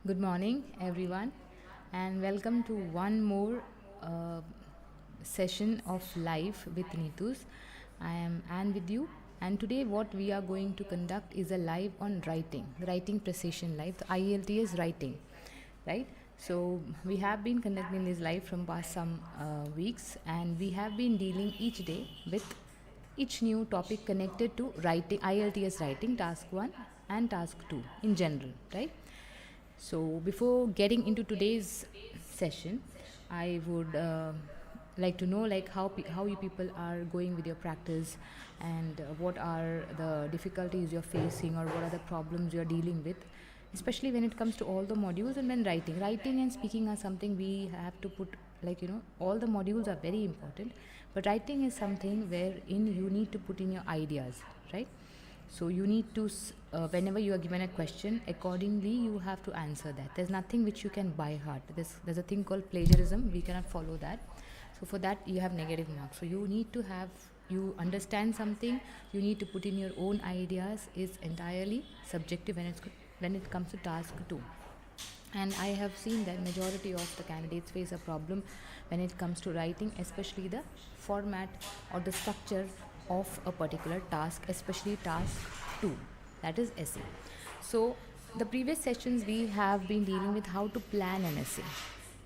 Good morning, everyone, and welcome to one more session of Life with Neetus. I am Anne with you, and today, what we are going to conduct is a live on writing, the writing precision live, the IELTS writing, right? So, we have been conducting this live from past some weeks, and we have been dealing each day with each new topic connected to writing, IELTS writing, task 1 and task 2 in general, right? So, before getting into today's session, I would like to know how you people are going with your practice, and what are the difficulties you're facing, or what are the problems you're dealing with, especially when it comes to all the modules. And when writing and speaking are something we have to put, all the modules are very important, but writing is something wherein you need to put in your ideas, right? So you need to, whenever you are given a question, accordingly you have to answer that. There's nothing which you can by heart. There's a thing called plagiarism. We cannot follow that. So for that you have negative marks. So you need to have, you understand something, you need to put in your own ideas. Is entirely subjective when it comes to task 2. And I have seen that majority of the candidates face a problem when it comes to writing, especially the format or the structure of a particular task, especially task 2, that is essay. So the previous sessions we have been dealing with how to plan an essay,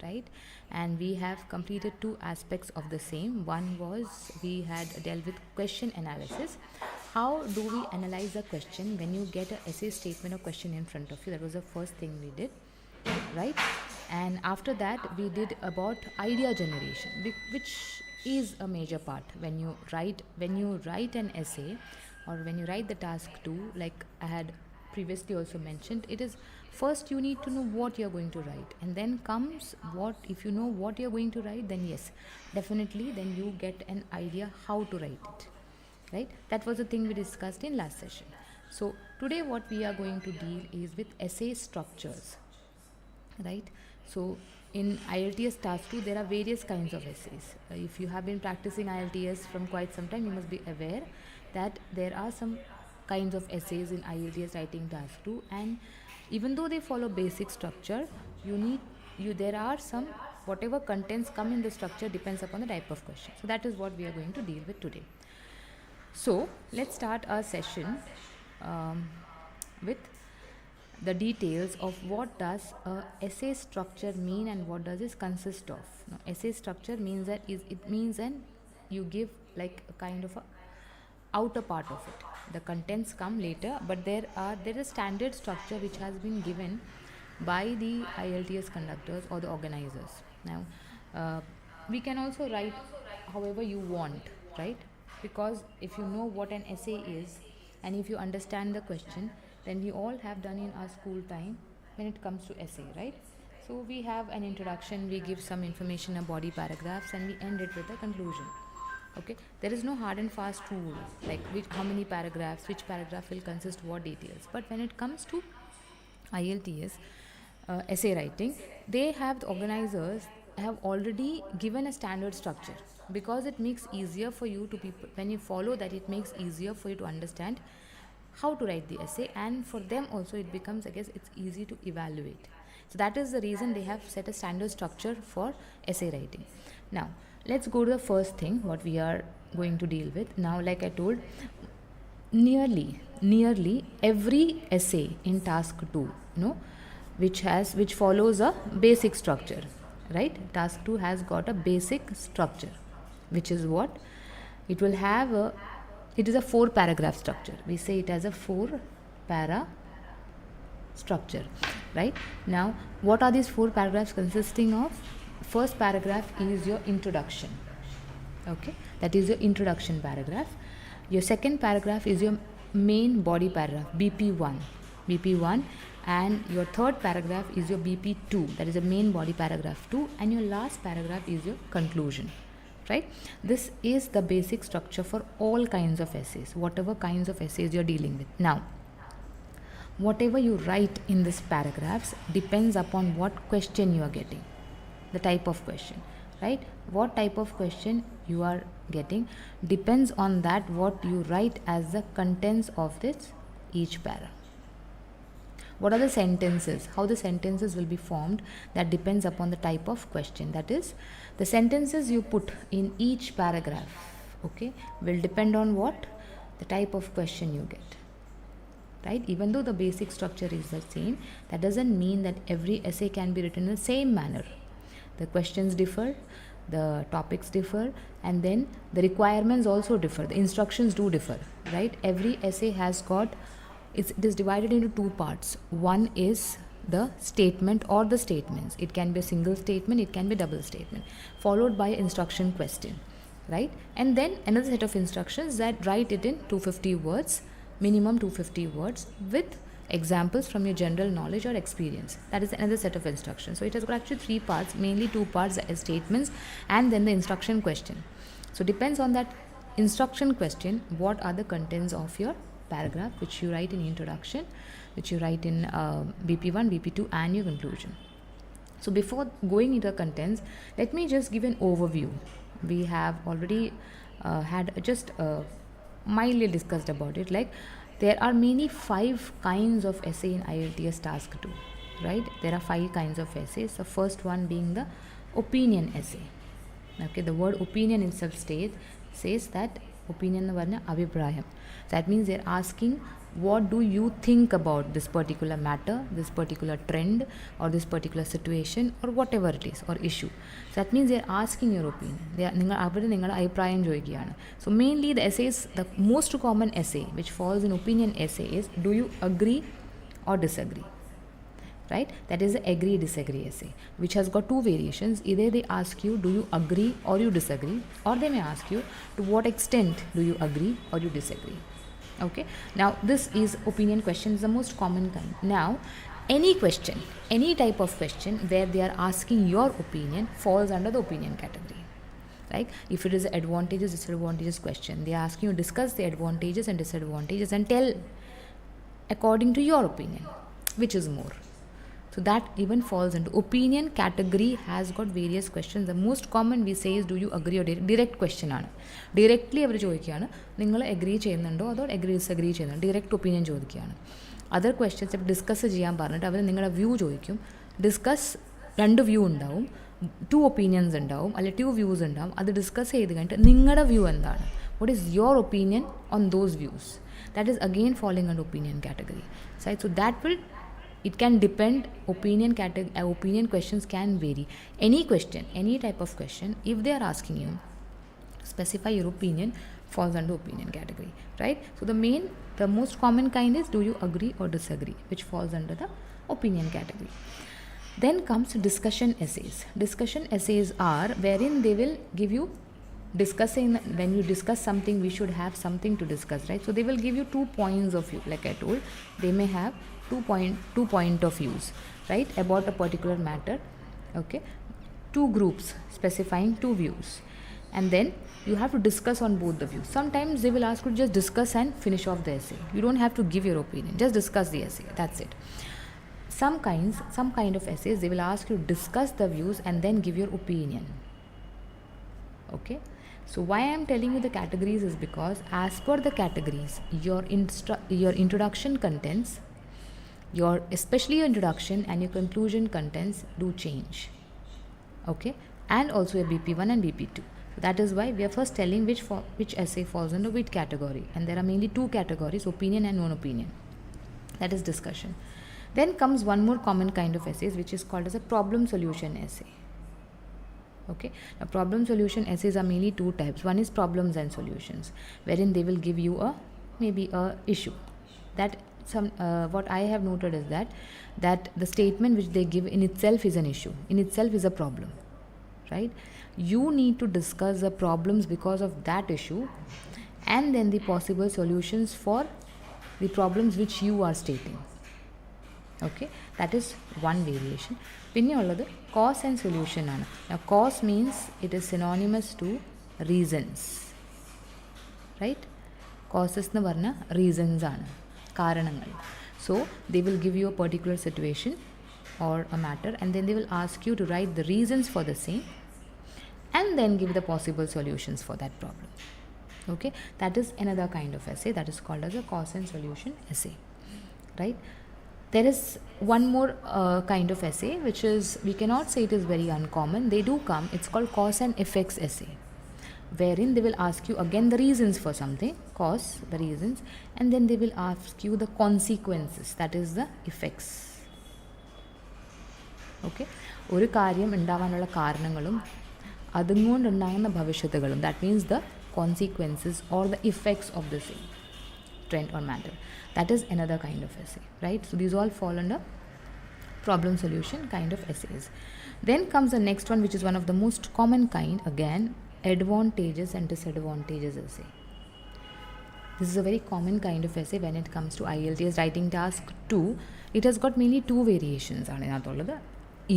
right? And we have completed 2 aspects of the same. One was we had dealt with question analysis. How do we analyze a question when you get an essay statement or question in front of you? That was the first thing we did, right? And after that we did about idea generation, which is a major part when you write an essay, or when you write the task 2. Like I had previously also mentioned, it is first you need to know what you're going to write, and then comes what. If you know what you're going to write, then yes, definitely then you get an idea how to write it, right? That was the thing we discussed in last session. So today what we are going to deal is with essay structures, right? So in IELTS task 2 there are various kinds of essays. If you have been practicing IELTS from quite some time, you must be aware that there are some kinds of essays in IELTS writing task 2, and even though they follow basic structure, there are some, whatever contents come in the structure depends upon the type of question. So that is what we are going to deal with today. So let's start our session with the details of what does a essay structure mean and what does it consist of. Now, essay structure means that it means you give like a kind of a outer part of it. The contents come later, but there is standard structure which has been given by the IELTS conductors or the organizers. Now we can also write however you want, right? Because if you know what an essay is and if you understand the question, then we all have done in our school time when it comes to essay, right? So we have an introduction, we give some information, a body paragraphs, and we end it with a conclusion. Okay, there is no hard and fast rule like how many paragraphs, which paragraph will consist what details. But when it comes to IELTS essay writing, the organizers have already given a standard structure, because it makes easier for you to when you follow that, it makes easier for you to understand how to write the essay, and for them also it becomes, I guess, it's easy to evaluate. So that is the reason they have set a standard structure for essay writing. Now let's go to the first thing what we are going to deal with. Now, like I told, nearly every essay in task 2, which follows a basic structure, right? Task 2 has got a basic structure, which is what it will have. It is a 4 paragraph structure. We say it as a 4 para structure, right? Now, what are these 4 paragraphs consisting of? First paragraph is your introduction. Okay, that is your introduction paragraph. Your second paragraph is your main body paragraph, BP1, and your third paragraph is your BP2, that is the main body paragraph 2, and your last paragraph is your conclusion. Right? This is the basic structure for all kinds of essays, whatever kinds of essays you're dealing with. Now, whatever you write in these paragraphs depends upon what question you are getting, the type of question, right? What type of question you are getting depends on that what you write as the contents of this each para. what are the sentences, how the sentences will be formed, that depends upon the type of question. That is, the sentences you put in each paragraph, okay, will depend on what? The type of question you get, right? Even though the basic structure is the same, that doesn't mean that every essay can be written in the same manner. The questions differ, the topics differ, and then the requirements also differ, the instructions do differ, right? Every essay has got, it is divided into two parts. One is the statement or the statements. It can be a single statement, it can be a double statement, followed by instruction question, right? And then another set of instructions that write it in 250 words, minimum 250 words, with examples from your general knowledge or experience. That is another set of instructions. So it has got actually three parts, mainly two parts, as statements and then the instruction question. So depends on that instruction question, what are the contents of your paragraph, which you write in introduction, which you write in BP1, BP2 and your conclusion. So before going into the contents, let me just give an overview. We have already had just mildly discussed about it. Like, there are mainly 5 kinds of essay in IELTS task 2, right? There are 5 kinds of essays. The first one being the opinion essay. Okay, the word opinion itself says that opinion varna abhiprayam. That means they're asking, what do you think about this particular matter, this particular trend, or this particular situation, or whatever it is, or issue. So that means they're asking your opinion. So mainly the essays, the most common essay which falls in opinion essay is, do you agree or disagree? Right? That is the agree disagree essay, which has got 2 variations. Either they ask you, do you agree or you disagree, or they may ask you, to what extent do you agree or you disagree. Okay, now this is opinion questions, the most common kind. Now any question, any type of question where they are asking your opinion falls under the opinion category. Right? If it is an advantages disadvantages question, they are asking you to discuss the advantages and disadvantages and tell according to your opinion which is more. So that even falls into opinion category. Has got various questions. The most common we say is, do you agree or direct question aanu. Directly അവർ ചോദിക്കുകയാണ്, നിങ്ങൾ agree ചെയ്യുന്നുണ്ടോ അതോ agree disagree ചെയ്യുന്നുണ്ടോ, direct opinion ചോദിക്കുകയാണ്. Other questions ഇപ്പോൾ discuss ചെയ്യാൻ പറഞ്ഞിട്ട് അവർ നിങ്ങളുടെ വ്യൂ ചോദിക്കും. ഡിസ്കസ് 2 വ്യൂ ഉണ്ടാവും, 2 ഒപ്പീനിയൻസ് ഉണ്ടാവും, അല്ലെ 2 വ്യൂസ് ഉണ്ടാവും. അത് ഡിസ്കസ് ചെയ്ത് കഴിഞ്ഞിട്ട് നിങ്ങളുടെ വ്യൂ എന്താണ്, what is your opinion on those views. That is again falling under opinion category. Right? So that will, it can depend, opinion questions can vary. Any question, any type of question, if they are asking you, specify your opinion, falls under opinion category, right? So the most common kind is, do you agree or disagree, which falls under the opinion category. Then comes discussion essays. Discussion essays are wherein they will give you discussing, when you discuss something, we should have something to discuss, right? So they will give you 2 points of view. Like I told, they may have 2 point of views, right, about a particular matter. Okay, 2 groups specifying 2 views, and then you have to discuss on both the views. Sometimes they will ask you to just discuss and finish off the essay. You don't have to give your opinion, just discuss the essay, that's it. Some kind of essays, they will ask you to discuss the views and then give your opinion. Okay, so why I am telling you the categories is because as per the categories, your introduction contents, especially your introduction and your conclusion contents do change. Okay, and also your BP1 and BP2. So that is why we are first telling which essay falls under which category, and there are mainly 2 categories, opinion and non-opinion. That is discussion. Then comes one more common kind of essays, which is called as a problem solution essay. Okay, now problem solution essays are mainly 2 types. One is problems and solutions, wherein they will give you maybe a issue. That what I have noted is that the statement which they give in itself is an issue, in itself is a problem, right? You need to discuss the problems because of that issue, and then the possible solutions for the problems which you are stating. Okay, that is one variation. പിന്നെ ഉള്ളത് cause and solution ആണ്. Now cause means it is synonymous to reasons, right? Causes എന്ന് പറഞ്ഞാൽ reasons ആണ്, കാരണങ്ങൾ. So they will give you a particular situation or a matter, and then they will ask you to write the reasons for the same and then give the possible solutions for that problem. Okay, that is another kind of essay that is called as a cause and solution essay, right? There is one more kind of essay, which is, we cannot say it is very uncommon. They do come. It's called cause and effects essay, wherein they will ask you again the reasons for something, cause, the reasons, and then they will ask you the consequences, that is the effects. Okay, ഒരു കാര്യം ഉണ്ടാവാനുള്ള കാരണങ്ങളും അതുകൊണ്ടുണ്ടാകുന്ന ഭവിഷ്യത്തുകളും, that means the consequences or the effects of the same trend or matter. That is another kind of essay, right? So these all fall under problem solution kind of essays. Then comes the next one, which is one of the most common kind, again, advantages and disadvantages essay. This is a very common kind of essay when it comes to IELTS writing task 2. It has got mainly two variations.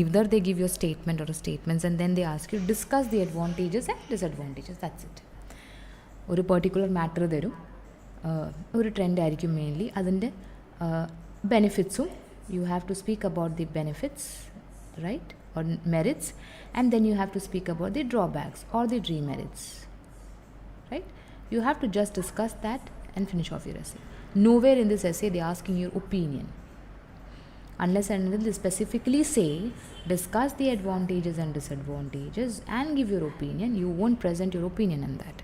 Either they give you a statement or a statements, and then they ask you to discuss the advantages and disadvantages. That's it. ഒരു particular matter തരും, ഒരു trend ആയിരിക്കും mainly, അതിൻ്റെ ബെനിഫിറ്റ്സും you have to speak about the benefits, right, or merits, and then you have to speak about the drawbacks or the demerits, right? You have to just discuss that and finish off your essay. Nowhere in this essay they are asking your opinion, unless and until they specifically say discuss the advantages and disadvantages and give your opinion. You won't present your opinion in that.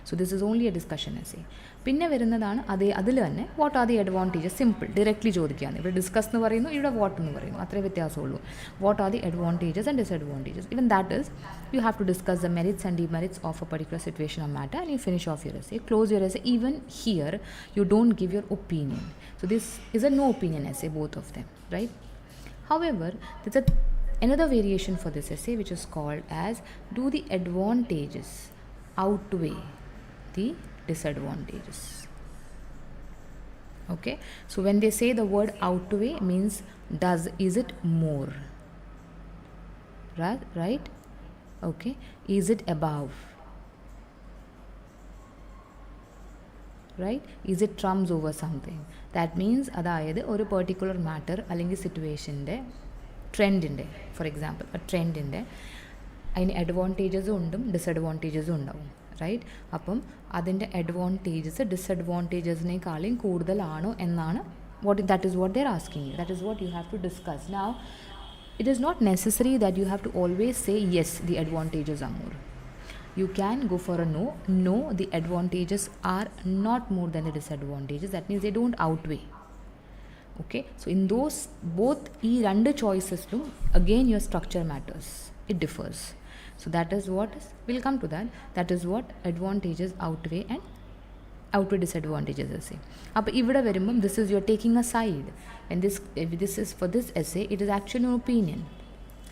So this is only a discussion essay. പിന്നെ വരുന്നതാണ് അതിൽ തന്നെ what are the advantages, simple, directly ചോദിക്കുകയാണ്. ഇവിടെ discuss എന്ന് പറയുന്നു, ഇവിടെ what എന്ന് പറയുന്നു, അത്രേ വ്യത്യാസമുള്ളൂ. What are the advantages and disadvantages. Even that is you have to discuss the merits and demerits of a particular situation or matter, and you finish off your essay, close your essay. Even here you don't give your opinion. So this is a no opinion essay, both of them, right? However, there's another variation for this essay, which is called as do the advantages outweigh the disadvantages. Okay, so when they say the word outweigh, means is it more, right? Okay, is it above, right? Is it trumps over something? That means അതായത് ഒരു particular matter അല്ലെങ്കിൽ സിറ്റുവേഷൻ്റെ ട്രെൻഡിൻ്റെ, for example a ട്രെൻഡിൻ്റെ അതിന് അഡ്വാൻറ്റേജസും ഉണ്ടാവും ഡിസഡ്വാൻറ്റേജസും ഉണ്ടാവും, right? അപ്പം അതിൻ്റെ advantages ഡിസഡ്വാൻറ്റേജസിനേക്കാളും കൂടുതലാണോ എന്നാണ് that is what they're asking you. That is what you have to discuss. Now, it is not necessary that you have to always say yes, the advantages are more. You can go for a no, the advantages are not more than the disadvantages. That means they don't outweigh. Okay, so in those both two choices, again your structure matters, it differs. So that is what we'll come to that is what advantages outweigh and outweigh disadvantages essay. Appo ivide varumbom this is you're taking a side, and this is for this essay it is actually an opinion,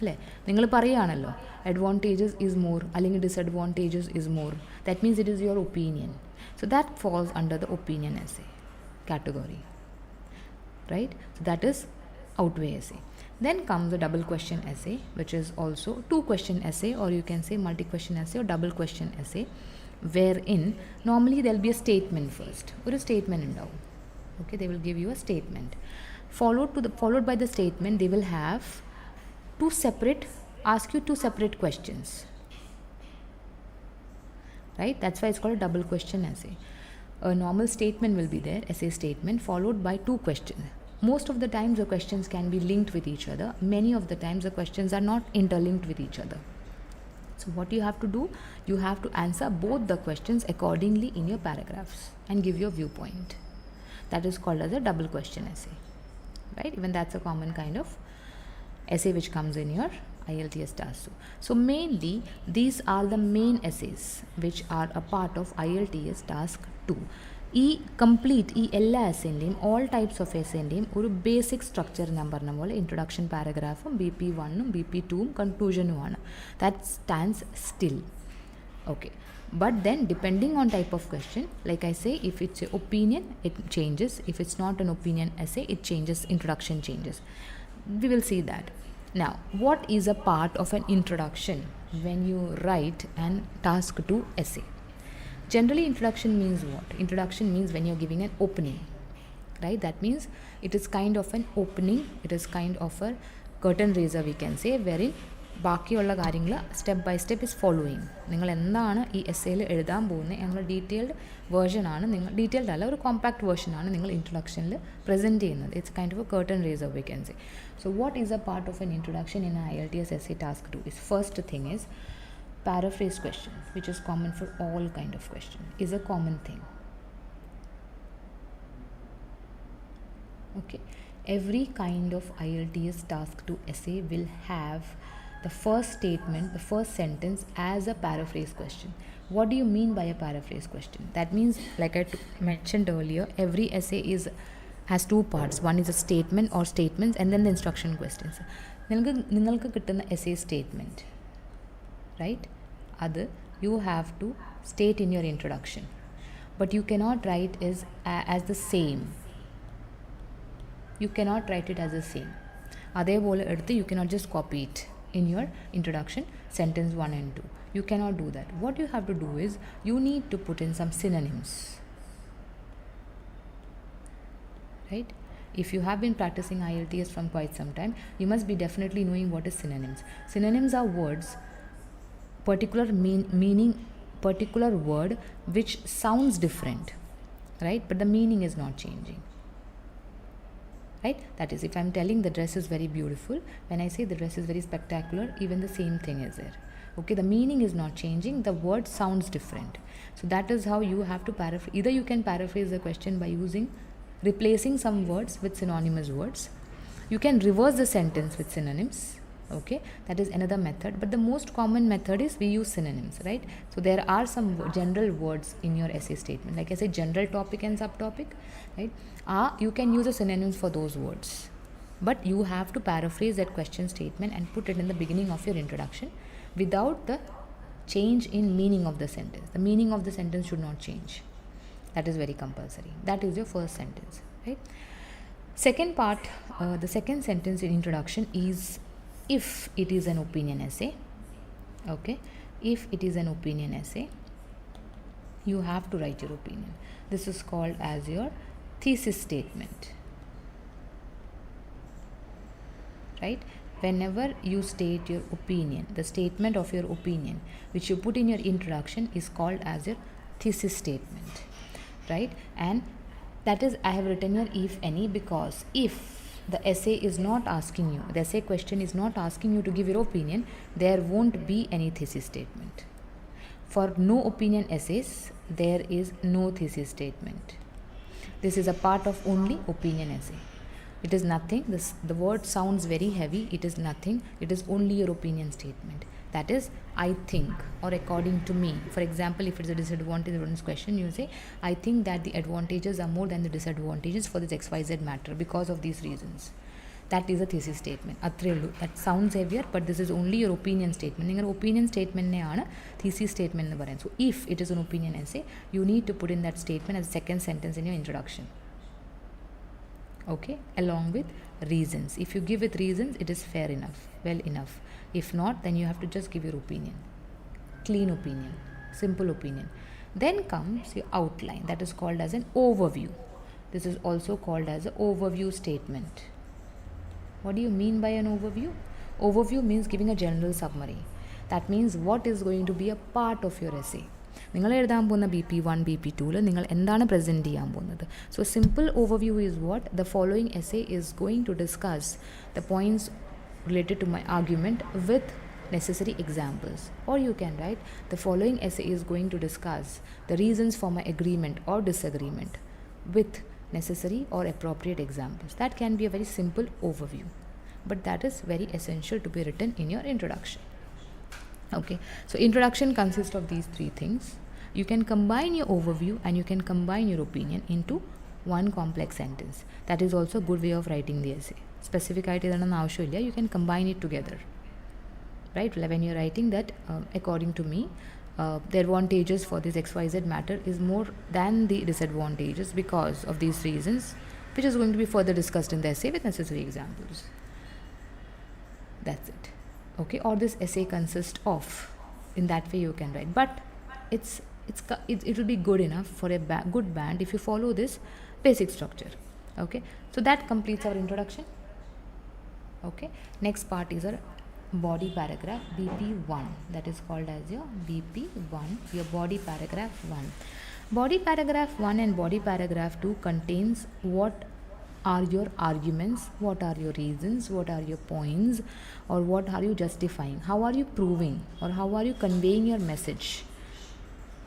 alle ningal parayanallo advantages is more allengi disadvantages is more, that means it is your opinion. So that falls under the opinion essay category, right? So that is outweigh essay. Then comes the double question essay, which is also two question essay, or you can say multi question essay or double question essay, wherein normally there will be a statement first. Or a statement undavum. Okay, they will give you a statement. Followed by the statement, they will have ask you two separate questions. Right? That's why it's called a double question essay. A normal statement will be there, essay statement, followed by two questions. Most of the times the questions can be linked with each other. Many of the times the questions are not interlinked with each other. So what you have to do, you have to answer both the questions accordingly in your paragraphs and give your viewpoint. That is called as a double question essay, right? Even that's a common kind of essay which comes in your IELTS task. So mainly these are the main essays which are a part of IELTS task 2. ഈ എല്ലാ എസ്സേൻ്റെയും all types of എസ്സേൻ്റെയും ഒരു basic structure ഞാൻ പറഞ്ഞ പോലെ introduction പാരഗ്രാഫും BP1 BP2 കൺക്ലൂഷനുമാണ്. That stands still. Okay, but then depending on type of question, like I say, if it's an opinion it changes, if it's not an opinion essay it changes, introduction changes. We will see that. Now, what is a part of an introduction when you write an task 2 essay? Generally, introduction means what? Introduction means when you're giving an opening, right? That means it is kind of an opening, it is kind of a curtain raiser, we can say, wherein ബാക്കിയുള്ള കാര്യങ്ങൾ step by step is following. നിങ്ങൾ എന്താണ് ഈ എസ്സേയിൽ എഴുതാൻ പോകുന്നത് എന്നുള്ള detailed വേർഷനാണ് നിങ്ങൾ, detailed അല്ല, ഒരു കോമ്പാക്ട് വേർഷനാണ് നിങ്ങൾ ഇൻട്രൊഡക്ഷനിൽ പ്രസൻറ്റ് ചെയ്യുന്നത്. It's kind of a curtain raiser we can say. So what is a part of an introduction in IELTS essay task 2 is first thing is paraphrase question, which is common for all kind of question, is a common thing. Okay, every kind of IELTS task 2 essay will have the first statement, the first sentence as a paraphrase question. What do you mean by a paraphrase question? That means, like I mentioned earlier, every essay has two parts. One is a statement or statements, and then the instruction questions. നിങ്ങൾക്ക് കിട്ടുന്ന essay statement, right? Other you have to state in your introduction, but you cannot write as the same. You cannot write it as the same. അതേപോലെ എടുത്ത് you cannot just copy it in your introduction, sentence 1 and 2. You cannot do that. What you have to do is you need to put in some synonyms, right? If you have been practicing IELTS from quite some time, you must be definitely knowing what is synonyms. Synonyms are words, particular meaning, particular word which sounds different, right? But the meaning is not changing. Right? That is, if I'm telling the dress is very beautiful, when I say the dress is very spectacular, even the same thing is there. Okay, the meaning is not changing, the word sounds different. So that is how you have to paraphrase. Either you can paraphrase the question by replacing some words with synonymous words. You can reverse the sentence with synonyms. Okay, that is another method, but the most common method is we use synonyms, right? So there are some general words in your essay statement, like I say, general topic and subtopic, right? You can use a synonyms for those words, but you have to paraphrase that question statement and put it in the beginning of your introduction without the change in meaning of the sentence. The meaning of the sentence should not change. That is very compulsory. That is your first sentence, right? Second part, the second sentence in introduction is if it is an opinion essay. Okay, if it is an opinion essay, you have to write your opinion. This is called as your thesis statement, right? Whenever you state your opinion, the statement of your opinion which you put in your introduction is called as your thesis statement, right? And that is, I have written here if any, because if the essay is not asking you, the essay question is not asking you to give your opinion, there won't be any thesis statement. For no opinion essays, there is no thesis statement. This is a part of only opinion essay. It is nothing. The word sounds very heavy. It is nothing. It is only your opinion statement. That is, I think, or according to me. For example, if it's a disadvantage question, you say, I think that the advantages are more than the disadvantages for this XYZ matter because of these reasons. That is a thesis statement. That sounds heavier, but this is only your opinion statement. Your opinion statement is thesis statement. So if it is an opinion essay, you need to put in that statement as a second sentence in your introduction. Okay, along with reasons. If you give it reasons, it is fair enough, well enough. If not, then you have to just give your opinion. Clean opinion, simple opinion. Then comes your outline. That is called as an overview. This is also called as an overview statement. What do you mean by an overview? Overview means giving a general summary. That means what is going to be a part of your essay. നിങ്ങൾ എഴുതാൻ പോകുന്ന BP1, BP2 നിങ്ങൾ എന്താണ് present ചെയ്യാൻ പോകുന്നത്. So simple overview is what the following essay is going to discuss the points related to my argument with necessary examples. Or you can write, the following essay is going to discuss the reasons for my agreement or disagreement with necessary or appropriate examples. That can be a very simple overview, but that is very essential to be written in your introduction. Okay, so introduction consists of these three things. You can combine your overview and you can combine your opinion into one complex sentence. That is also a good way of writing the essay. Specific idea, you can combine it together, right? When you're writing that, according to me, the advantages for this XYZ matter is more than the disadvantages because of these reasons, which is going to be further discussed in the essay with necessary examples. That's it. Okay, or this essay consists of, in that way you can write, but it will be good enough for a good band if you follow this basic structure. Okay, so that completes our introduction. Okay, next part is our body paragraph BP1, that is called as your BP1, your body paragraph 1. Body paragraph 1 and body paragraph 2 contains what are your arguments, what are your reasons, what are your points, or what are you justifying, how are you proving, or how are you conveying your message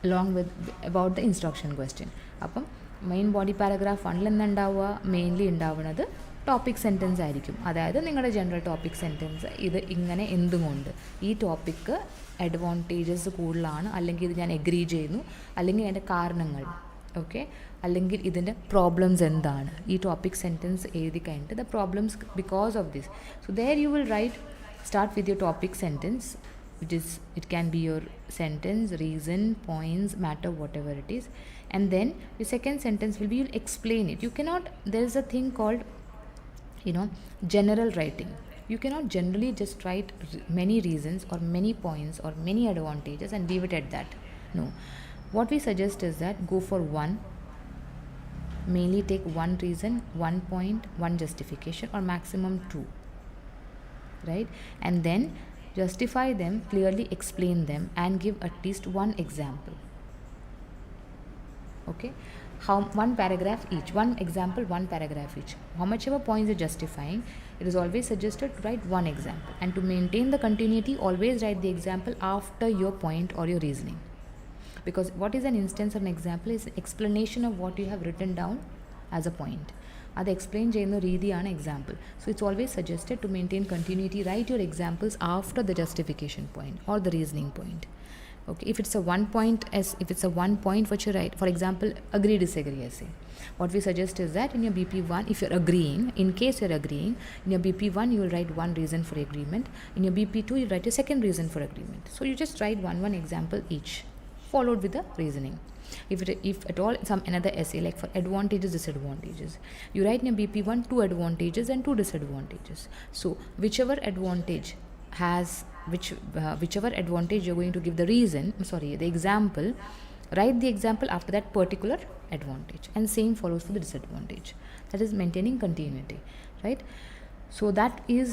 along with about the instruction question. അപ്പം main body paragraph 1 എന്തുണ്ടാവുക, mainly ഉണ്ടാവുന്നത് topic sentence ആയിരിക്കും. അതായത് നിങ്ങളുടെ general topic sentence, ഇത് ഇങ്ങനെ എന്തുകൊണ്ട്, ഈ topic advantages കൂടുതലാണ്, അല്ലെങ്കിൽ ഇത് ഞാൻ എഗ്രി ചെയ്യുന്നു, അല്ലെങ്കിൽ അതിൻ്റെ കാരണങ്ങൾ, ഓക്കെ, അല്ലെങ്കിൽ ഇതിൻ്റെ പ്രോബ്ലംസ് എന്താണ്. ഈ ടോപ്പിക് സെൻറ്റൻസ് എഴുതി കഴിഞ്ഞിട്ട് the problems because of this. So there you will write, start with your topic sentence, which is, it can be your sentence, reason, points, matter, whatever it is, and then your second sentence will be, you'll explain it. You cannot, there is a thing called, general writing. You cannot generally just write many reasons or many points or many advantages and leave it at that. No, what we suggest is that go for one, mainly take one reason, one point, one justification, or maximum two, right? And then justify them, clearly explain them, and give at least one example. Okay, how one paragraph each, one example, one paragraph each. How much ever points you're justifying, it is always suggested to write one example, and to maintain the continuity, always write the example after your point or your reasoning, because what is an instance of an example is an explanation of what you have written down as a point. അത് explain ചെയ്യുന്ന രീതിയാണ് example. So it's always suggested to maintain continuity, write your examples after the justification point or the reasoning point. Okay, if it's a one point what you write, for example, agree disagree essay, what we suggest is that in your BP1, if you're agreeing, in case you're agreeing, in your BP1 you will write one reason for agreement, in your BP2 you write a second reason for agreement. So you just write one example each, followed with the reasoning. If at all some another essay, like for advantages, disadvantages, you write in your BP1 two advantages and two disadvantages. So whichever advantage you're going to give the the example, write the example after that particular advantage, and same follows for the disadvantage. That is maintaining continuity, right? So that is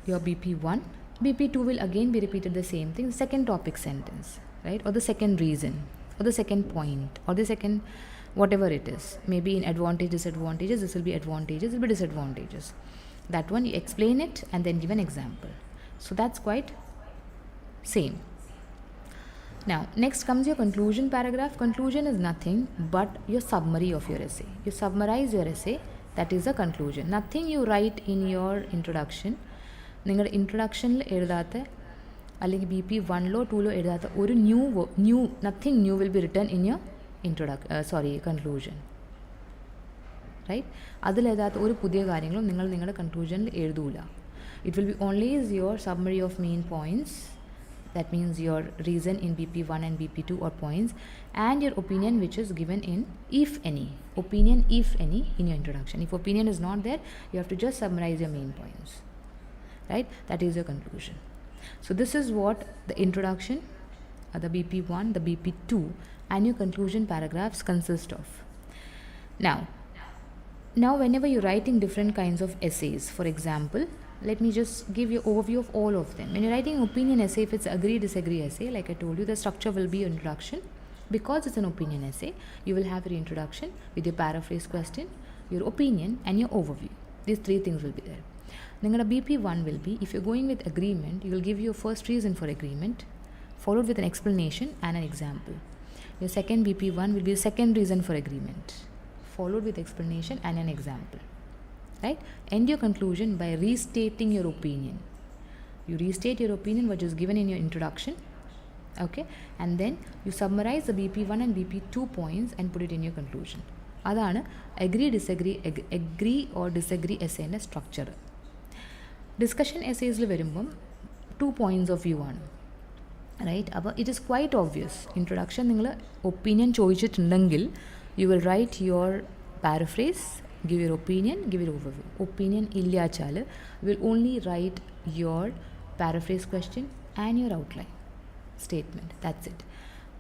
your BP1. BP2 will again be repeated the same thing, second topic sentence, right, or the second reason, or the second point, or the second whatever it is. Maybe in advantage, disadvantages, this will be advantages, this will be disadvantages. That one you explain it and then give an example. So that's quite same. Now next comes your conclusion paragraph. Conclusion is nothing but your summary of your essay. You summarize your essay, that is a conclusion. Nothing you write in your introduction. നിങ്ങളുടെ ഇൻട്രൊഡക്ഷനിൽ എഴുതാത്ത, അല്ലെങ്കിൽ BP1 2 എഴുതാത്ത ഒരു nothing new will be written in your conclusion, right? അതിലെഴുതാത്ത ഒരു പുതിയ കാര്യങ്ങളും നിങ്ങൾ നിങ്ങളുടെ കൺക്ലൂഷനിൽ എഴുതൂല. It will be only your summary of main points, that means your reason in BP1 and BP2 or points, and your opinion which is given in, if any, in your introduction. If opinion is not there, you have to just summarize your main points, right? That is your conclusion. So this is what the introduction, the BP1, the BP2, and your conclusion paragraphs consist of. Now whenever you're writing different kinds of essays, for example, let me just give you overview of all of them. When you're writing opinion essay, if it's agree disagree essay, like I told you, the structure will be introduction. Because it's an opinion essay, you will have your introduction with your paraphrase question, your opinion, and your overview. These three things will be there. Ningada BP1 will be, if you're going with agreement, you will give your first reason for agreement, followed with an explanation and an example. Your second BP1 will be the second reason for agreement, followed with explanation and an example, right? End your conclusion by restating your opinion. You restate your opinion which is given in your introduction, okay, and then you summarize the BP1 and BP2 points and put it in your conclusion. Adana agree or disagree essay ന്റെ structure. Discussion essays il varumbom 2 points of view aanu, right? Appo it is quite obvious. Introduction ningal opinion choichittundeങ്കിൽ you will write your paraphrase, give your opinion, give your overview. Opinion illachal, you will only write your paraphrase question and your outline statement. That's it.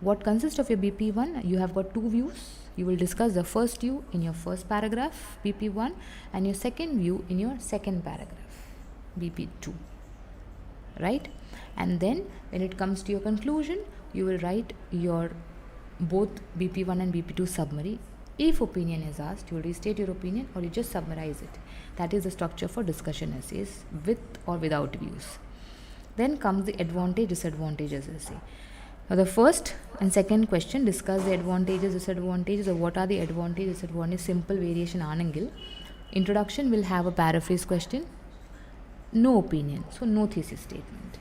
What consists of your BP1? You have got two views. You will discuss the first view in your first paragraph, BP1, and your second view in your second paragraph, BP2, right? And then when it comes to your conclusion, you will write your both BP1 and BP2 summary. If opinion is asked, you will restate your opinion or you just summarize it. That is the structure for discussion essays, with or without views. Then comes the advantage disadvantages essay. Now the first and second question discuss the advantages disadvantages, or what are the advantages disadvantages, simple variation anangil. Introduction will have a paraphrase question, no opinion, so no thesis statement,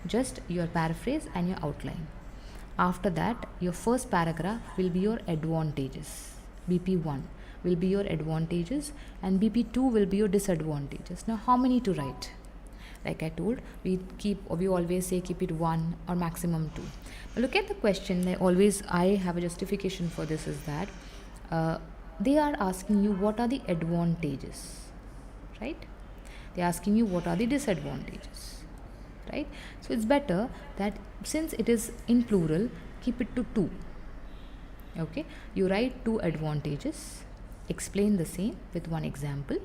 just your paraphrase and your outline. After that, your first paragraph will be your advantages. BP1 will be your advantages and BP2 will be your disadvantages. Now how many to write? Like I told, we always say keep it 1 or maximum 2. Now look at the question. I have a justification for this, is that they are asking you what are the advantages, right? They are asking you what are the disadvantages, right? So it's better that since it is in plural, keep it to 2. Okay, you write 2 advantages, explain the same with one example.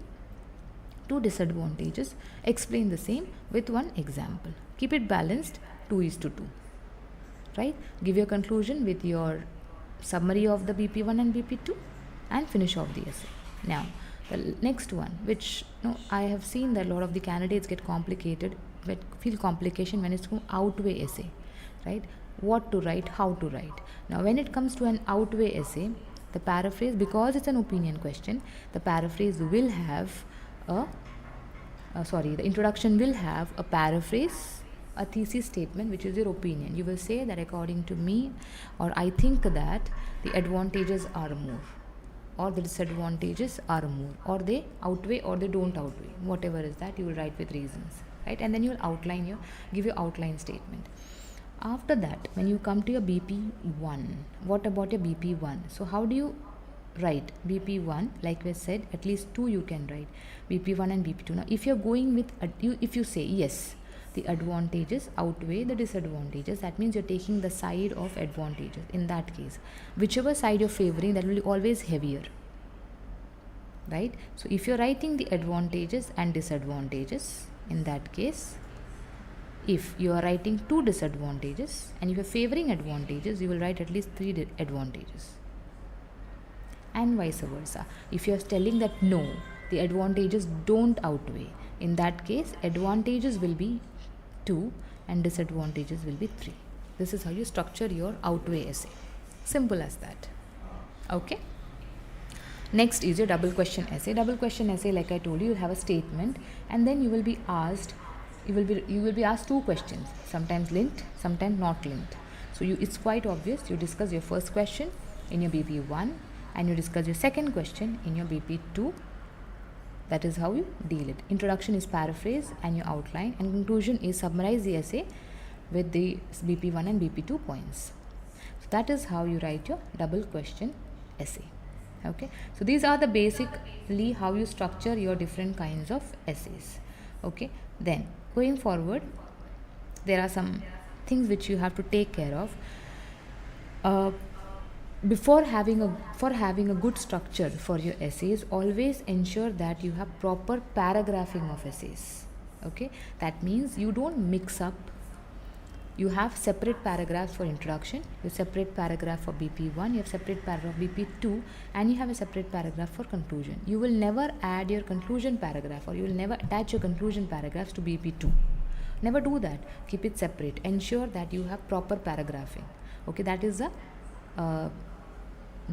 2 disadvantages, explain the same with one example. Keep it balanced, 2:2, right? Give your conclusion with your summary of the BP1 and BP2 and finish off the essay. Now the next one, which I have seen that a lot of the candidates get complicated, but feel complication when it's to outweigh essay, right? What to write, how to write. Now when it comes to an outweigh essay, the paraphrase, because it's an opinion question, the paraphrase will have the introduction will have a paraphrase, a thesis statement, which is your opinion. You will say that according to me, or I think that the advantages are more, or the disadvantages are more, or they outweigh or they don't outweigh. Whatever is that, you will write with reasons, right? And then you will give your outline statement. After that, when you come to your BP1, what about your BP1? So how do you write BP1? Like we said, at least 2 you can write, BP1 and BP2. Now if you're going with if you say yes, the advantages outweigh the disadvantages, that means you're taking the side of advantages. In that case, whichever side you're favoring, that will be always heavier, right? So if you're writing the advantages and disadvantages, in that case, if you are writing 2 disadvantages and if you're favoring advantages, you will write at least 3 advantages, and vice versa. If you're telling that no, the advantages don't outweigh, in that case advantages will be 2 and disadvantages will be 3. This is how you structure your outweigh essay. Simple as that. Okay. Next is your double question essay. Double question essay, like I told you, you'll have a statement and then you will be asked asked 2 questions, sometimes linked, sometimes not linked. So it's quite obvious. You discuss your first question in your BP1 and you discuss your second question in your BP2. That is how you deal it. Introduction is paraphrase and your outline, and conclusion is summarize the essay with the BP1 and BP2 points. So that is how you write your double question essay. Okay, so these are the basically how you structure your different kinds of essays. Okay, then going forward, there are some things which you have to take care of. For having a good structure for your essays, always ensure that you have proper paragraphing of essays. Okay, that means you don't mix up. You have separate paragraphs for introduction, you have separate paragraph for BP1, you have separate paragraph BP2, and you have a separate paragraph for conclusion. You will never add your conclusion paragraph, or you will never attach your conclusion paragraphs to BP2. Never do that. Keep it separate. Ensure that you have proper paragraphing. Okay, that is the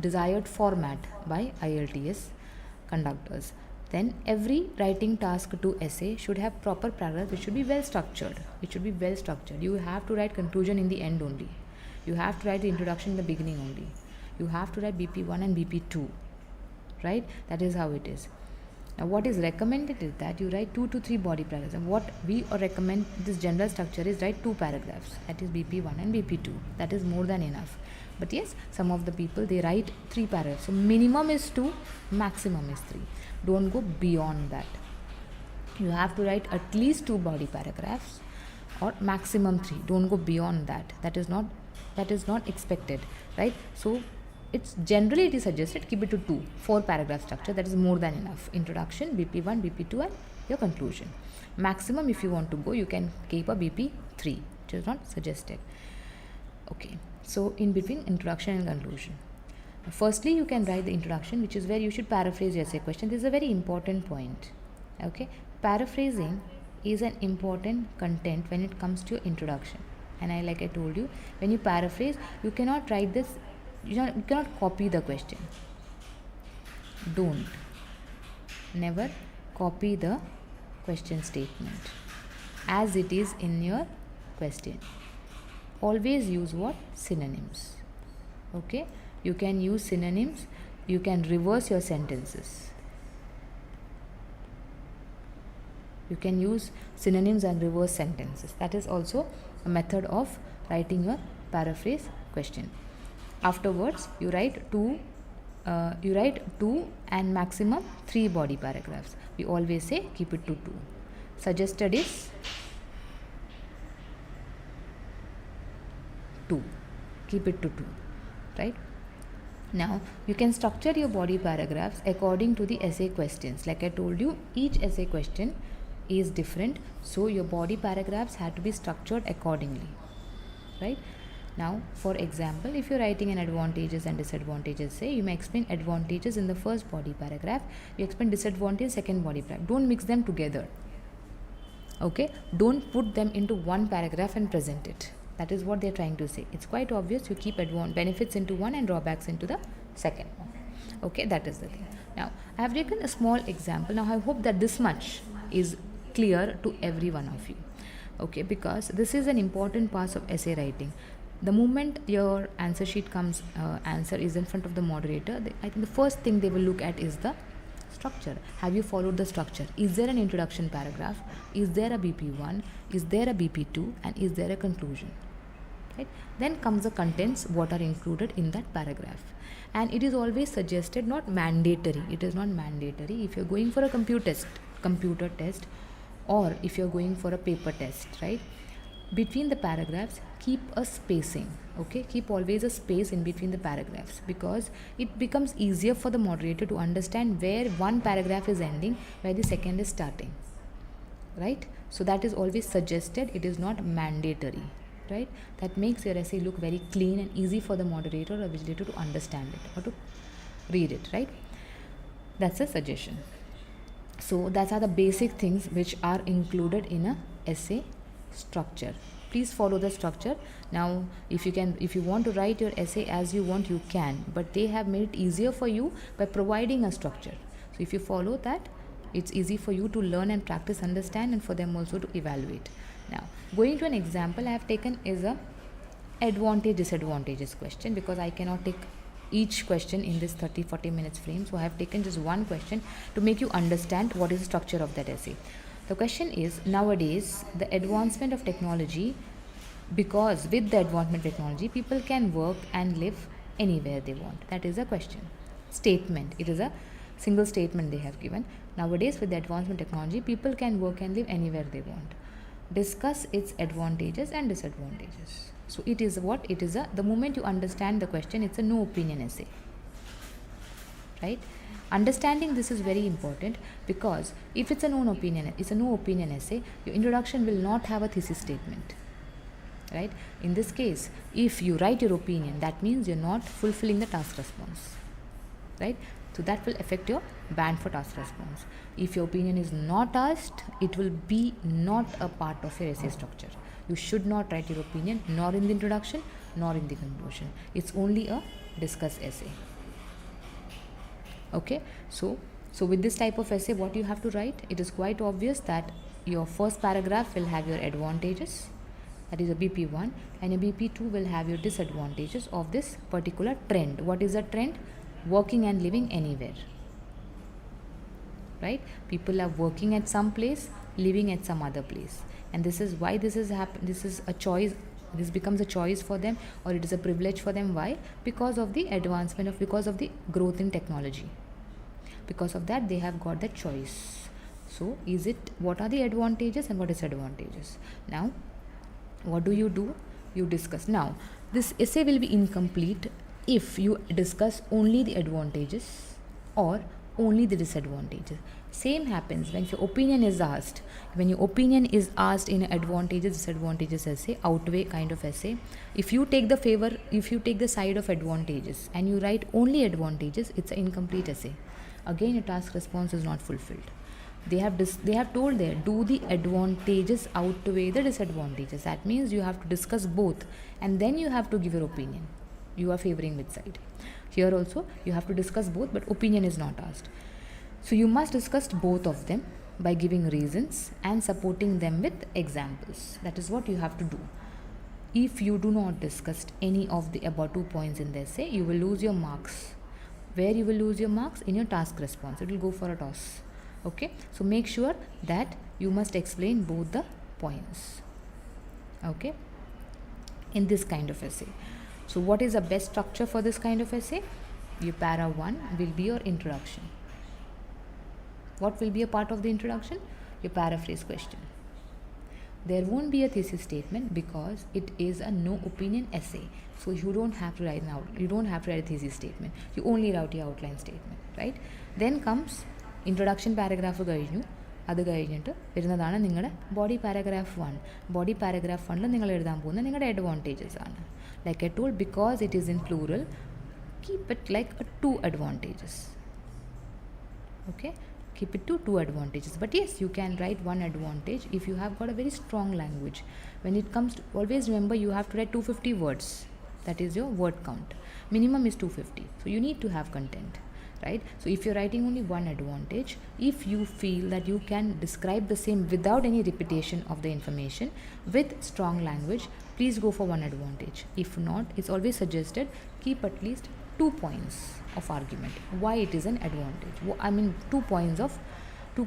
desired format by IELTS conductors. Then every writing task to essay should have proper paragraphs, which should be well structured. You have to write conclusion in the end only. You have to write the introduction in the beginning only. You have to write BP1 and BP2, right? That is how it is. Now what is recommended is that you write 2 to 3 body paragraphs, and what we recommend, this general structure, is write 2 paragraphs, that is BP1 and BP2. That is more than enough. But yes, some of the people, they write 3 paragraphs. So minimum is 2, maximum is 3. Don't go beyond that. You have to write at least 2 body paragraphs or maximum 3. Don't go beyond that. That is not expected, right? So it's generally it is suggested keep it to 2, 4 paragraph structure. That is more than enough. Introduction, BP1, BP2 and your conclusion. Maximum if you want to go, you can keep a BP3, which is not suggested. Okay, so in between introduction and conclusion. Firstly, you can write the introduction, which is where you should paraphrase your essay question. This is a very important point. Okay, paraphrasing is an important content when it comes to your introduction. And like I told you, when you paraphrase, you cannot write this, you cannot copy the question. Don't. Never copy the question statement as it is in your question. Always use what? Synonyms. Okay, you can use synonyms. You can reverse your sentences. You can use synonyms and reverse sentences. That is also a method of writing your paraphrase question. Afterwards, you write two and maximum 3 body paragraphs. We always say keep it to 2. Suggested is 2. Keep it to 2. Right? Now, you can structure your body paragraphs according to the essay questions. Like I told you, each essay question is different, so your body paragraphs have to be structured accordingly. Right? Now, for example, if you're writing an advantages and disadvantages, say, you may explain advantages in the first body paragraph, you explain disadvantage second body paragraph. Don't mix them together. Okay? Don't put them into one paragraph and present it. That is what they're trying to say. It's quite obvious. You keep benefits into one and drawbacks into the second one. Okay, that is the thing. Now, I have taken a small example. Now, I hope that this much is clear to every one of you. Okay, because this is an important part of essay writing. The moment your answer sheet comes, answer is in front of the moderator, I think the first thing they will look at is the structure. Have you followed the structure? Is there an introduction paragraph? Is there a BP1? Is there a BP2? And is there a conclusion? Right? Then comes the contents, what are included in that paragraph. And it is always suggested, not mandatory. It is not mandatory. If you're going for a computer test, or if you're going for a paper test, right? Between the paragraphs, keep a spacing. Okay, keep always a space in between the paragraphs, because it becomes easier for the moderator to understand where one paragraph is ending, where the second is starting. Right? So that is always suggested. It is not mandatory. Right? That makes your essay look very clean and easy for the moderator or vigilator to understand it or to read it. Right? That's a suggestion. So that are the basic things which are included in a essay structure. Please follow the structure. Now, if you want to write your essay as you want, you can, but they have made it easier for you by providing a structure. So if you follow that, it's easy for you to learn and practice, understand, and for them also to evaluate. Now, going to an example I have taken is a advantage disadvantages question, because I cannot take each question in this 30-40 minutes frame. So I have taken just one question to make you understand what is the structure of that essay. The question is, nowadays the advancement of technology, because with the advancement of technology people can work and live anywhere they want. That is a question. Statement. It is a single statement they have given. Nowadays with the advancement of technology people can work and live anywhere they want. Discuss its advantages and disadvantages. So it is what? It is the moment you understand the question, it's a no opinion essay. Right? Understanding this is very important, because if it's a no opinion essay, your introduction will not have a thesis statement. Right? In this case, if you write your opinion, that means you're not fulfilling the task response. Right? So that will affect your band for task response. If your opinion is not asked, it will be not a part of your essay structure. You should not write your opinion, nor in the introduction, nor in the conclusion. It's only a discuss essay. Okay, so with this type of essay, what you have to write, it is quite obvious that your first paragraph will have your advantages, that is a BP1, and your BP2 will have your disadvantages of this particular trend. What is a trend? Working and living anywhere. Right? People are working at some place, living at some other place, and this is why this is this is a choice. This becomes a choice for them, or it is a privilege for them. Why? Because of the advancement because of the growth in technology. Because of that, they have got that choice. So what are the advantages and what is disadvantages? Now, what do? You discuss. Now, this essay will be incomplete if you discuss only the advantages or only the disadvantages. Same happens when your opinion is asked. When your opinion is asked in an advantages disadvantages essay, outweigh kind of essay, if you take the side of advantages and you write only advantages, it's an incomplete essay. Again, a task response is not fulfilled. They have told there, do the advantages outweigh the disadvantages. That means you have to discuss both and then you have to give your opinion. You are favoring which side. Here also you have to discuss both, but opinion is not asked. So you must discuss both of them by giving reasons and supporting them with examples. That is what you have to do. If you do not discuss any of the above 2 points in the essay, you will lose your marks. Where you will lose your marks? In your task response. It will go for a toss. Okay, so make sure that you must explain both the points, okay, in this kind of essay. So what is the best structure for this kind of essay? Your para 1 will be your introduction. What will be a part of the introduction? Your paraphrase question. There won't be a thesis statement because it is a no opinion essay. So you don't have to write a thesis statement. You only write your outline statement, right? Then comes introduction paragraph കഴിഞ്ഞു. അത് കഴിഞ്ഞിട്ട് വരുന്നതാണ് നിങ്ങളുടെ body paragraph 1. Body paragraph 1 നിങ്ങൾ എഴുതാൻ പോകുന്ന നിങ്ങളുടെ advantages ആണ്. Like I told, because it is in plural, keep it like 2 advantages. Okay, keep it to 2 advantages. But yes, you can write 1 advantage if you have got a very strong language. When it comes to, always remember you have to write 250 words. That is your word count. Minimum is 250. So you need to have content. Right? So if you're writing only 1 advantage, if you feel that you can describe the same without any repetition of the information with strong language, please go for 1 advantage. If not, it's always suggested keep at least 2 points of argument why it is an advantage. I mean 2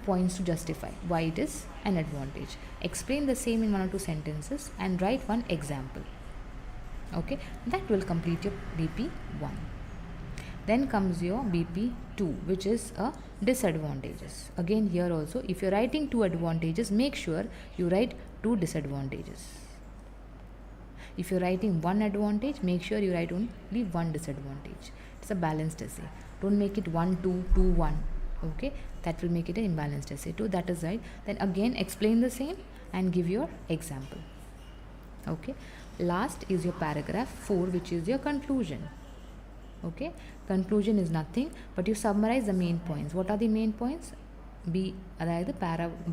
points to justify why it is an advantage. Explain the same in 1 or 2 sentences and write 1 example. Okay, that will complete your BP 1. Then comes your BP 2, which is a disadvantages. Again, here also, if you're writing 2 advantages, make sure you write 2 disadvantages. If you're writing 1 advantage, make sure you write only 1 disadvantage. It's a balanced essay. Don't make it 1 2 2 1. Okay, that will make it an imbalanced essay too. That is right. Then again, explain the same and give your example. Okay, last is your paragraph 4, which is your conclusion. Okay, conclusion is nothing but you summarize the main points. What are the main points? അതായത്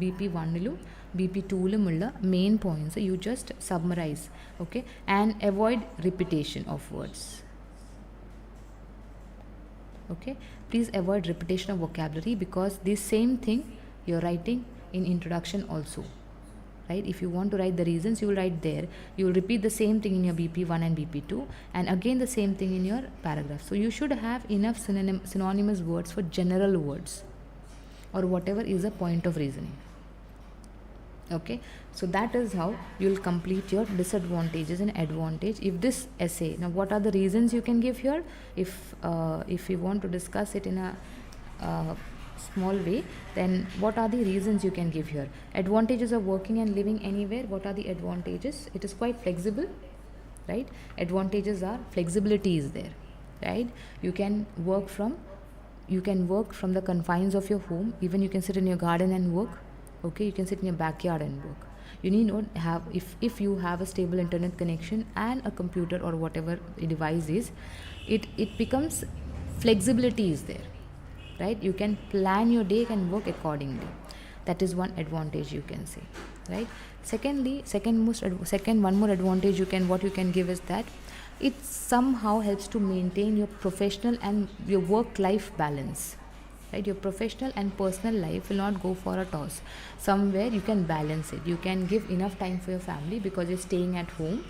BP 1 BP 2 main points you just summarize. Okay, and avoid repetition of words. Okay, please avoid repetition of vocabulary because the same thing you're writing in introduction also. Right? If you want to write the reasons, you will write there. You will repeat the same thing in your BP 1 and BP 2 and again the same thing in your paragraph. So you should have enough synonymous words for general words or whatever is a point of reasoning. Okay, so that is how you will complete your disadvantages and advantage. If this essay, now what are the reasons you can give here? If you want to discuss it in a small way, then what are the reasons you can give here? Advantages of working and living anywhere. What are the advantages? It is quite flexible, right? Advantages are flexibility is there, right? You can work from the confines of your home. Even you can sit in your garden and work. Okay, you can sit in your backyard and work. You need not have, if you have a stable internet connection and a computer or whatever the device is, it becomes flexibility is there. Right, you can plan your day and work accordingly. That is 1 advantage you can say. Right, one more advantage what you can give is that it somehow helps to maintain your professional and your work life balance. Right, your professional and personal life will not go for a toss. Somewhere you can balance it. You can give enough time for your family because you're staying at home.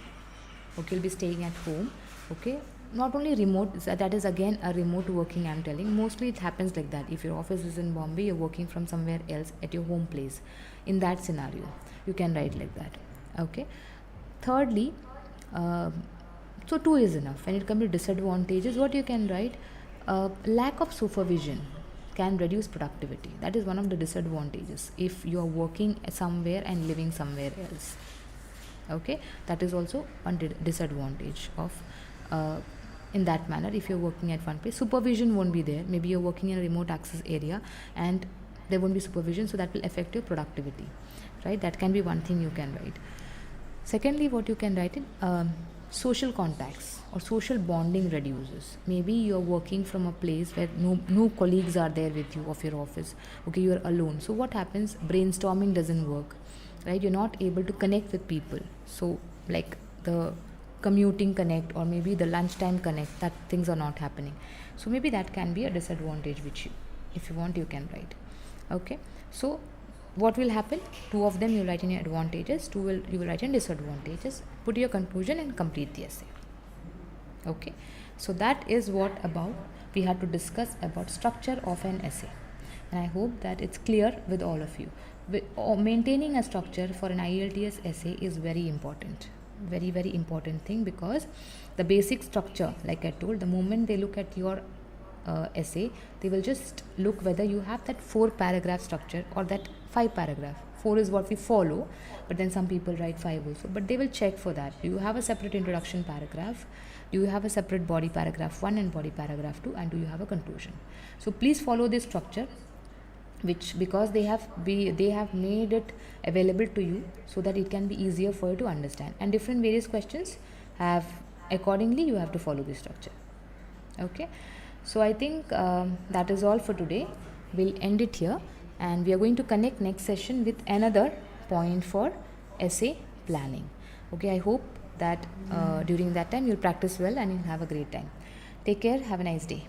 Okay, you'll be staying at home. Okay, not only remote, that is again a remote working, I'm telling. Mostly it happens like that. If your office is in Bombay, you're working from somewhere else at your home place. In that scenario, you can write like that. Okay, thirdly, so 2 is enough. When it comes to disadvantages, what you can write? Lack of supervision can reduce productivity. That is one of the disadvantages if you are working somewhere and living somewhere else. Okay, that is also one disadvantage of in that manner if you're working at one place. Supervision won't be there. Maybe you're working in a remote access area and there won't be supervision, so that will affect your productivity, right? That can be one thing you can write. Secondly, what you can write in social contacts or social bonding reduces. Maybe you're working from a place where no colleagues are there with you of your office. Okay, you're alone. So what happens? Brainstorming doesn't work, right? You're not able to connect with people. So like the commuting connect or maybe the lunchtime connect, that things are not happening. So maybe that can be a disadvantage which you, if you want, you can write. Okay, so what will happen? Two of them you write in your advantages, you will write in disadvantages, put your conclusion and complete the essay. Okay, so that is what about we had to discuss about structure of an essay, and I hope that it's clear with all of you. Maintaining a structure for an IELTS essay is very important, very very important thing, because the basic structure, like I told, the moment they look at your essay, they will just look whether you have that 4-paragraph structure or that 5-paragraph. 4 is what we follow, but then some people write 5 also, but they will check for that. Do you have a separate introduction paragraph? Do you have a separate body paragraph 1 and body paragraph 2, and do you have a conclusion? So please follow this structure, which because they have made it available to you so that it can be easier for you to understand, and different various questions have accordingly you have to follow this structure. Okay, so I think that is all for today. We'll end it here, and we are going to connect next session with another point for essay planning. Okay, I hope that during that time you'll practice well and you'll have a great time. Take care, have a nice day.